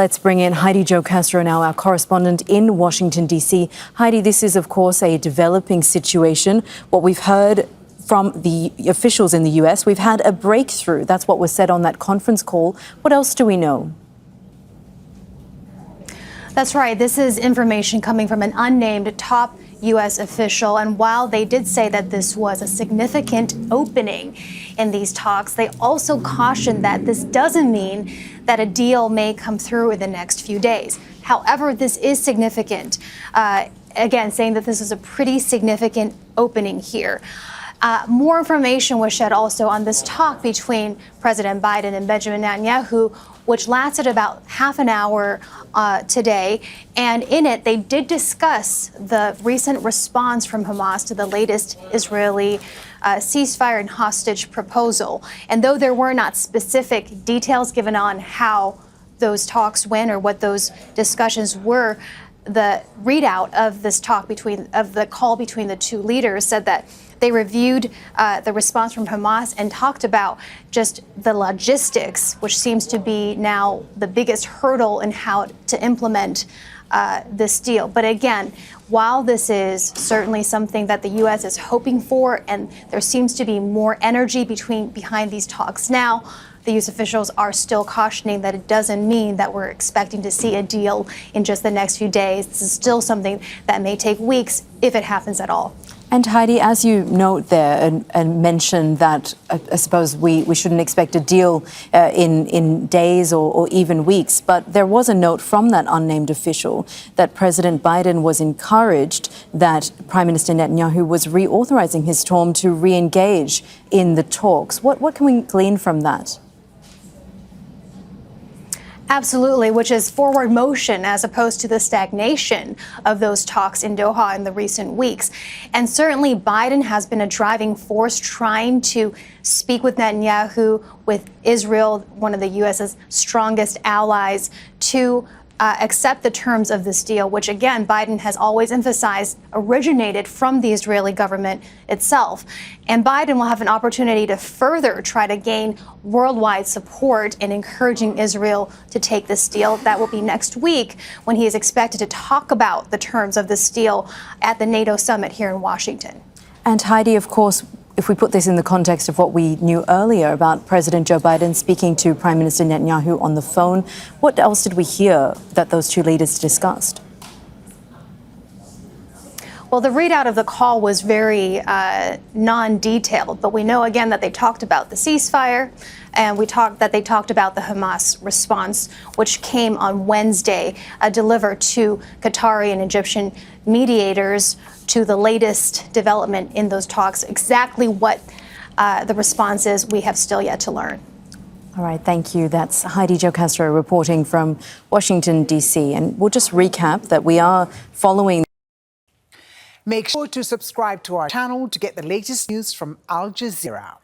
Let's bring in Heidi Zhou Castro now, our correspondent in Washington, D.C. Heidi, this is, of course, a developing situation. What we've heard from the officials in the U.S., we've had a breakthrough. That's what was said on that conference call. What else do we know? That's right. This is information coming from an unnamed top U.S. official. And while they did say that this was a significant opening in these talks, they also cautioned that this doesn't mean that a deal may come through in the next few days. However, this is significant. Again, saying that this is a pretty significant opening here. More information was shed also on this talk between President Biden and Benjamin Netanyahu, which lasted about half an hour today. And in it, they did discuss the recent response from Hamas to the latest Israeli ceasefire and hostage proposal. And though there were not specific details given on how those talks went or what those discussions were, the readout of this talk of the call between the two leaders said that they reviewed the response from Hamas and talked about just the logistics, which seems to be now the biggest hurdle in how to implement this deal. But again, while this is certainly something that the U.S. is hoping for, and there seems to be more energy behind these talks now, the U.S. officials are still cautioning that it doesn't mean that we're expecting to see a deal in just the next few days. This is still something that may take weeks, if it happens at all. And Heidi, as you note there and mention that I suppose we shouldn't expect a deal in days or even weeks, but there was a note from that unnamed official that President Biden was encouraged that Prime Minister Netanyahu was reauthorizing his talk to re-engage in the talks. What can we glean from that? Absolutely, which is forward motion as opposed to the stagnation of those talks in Doha in the recent weeks. And certainly Biden has been a driving force trying to speak with Netanyahu, with Israel, one of the U.S.'s strongest allies, to accept the terms of this deal, which, again, Biden has always emphasized originated from the Israeli government itself. And Biden will have an opportunity to further try to gain worldwide support in encouraging Israel to take this deal. That will be next week when he is expected to talk about the terms of this deal at the NATO summit here in Washington. And Heidi, of course, if we put this in the context of what we knew earlier about President Joe Biden speaking to Prime Minister Netanyahu on the phone, what else did we hear that those two leaders discussed? Well, the readout of the call was very non-detailed, but we know again that they talked about the ceasefire, and they talked about the Hamas response, which came on Wednesday, delivered to Qatari and Egyptian mediators to the latest development in those talks. Exactly what the response is, we have still yet to learn. All right, thank you. That's Heidi Zhou Castro reporting from Washington, D.C. And we'll just recap that we are following. Make sure to subscribe to our channel to get the latest news from Al Jazeera.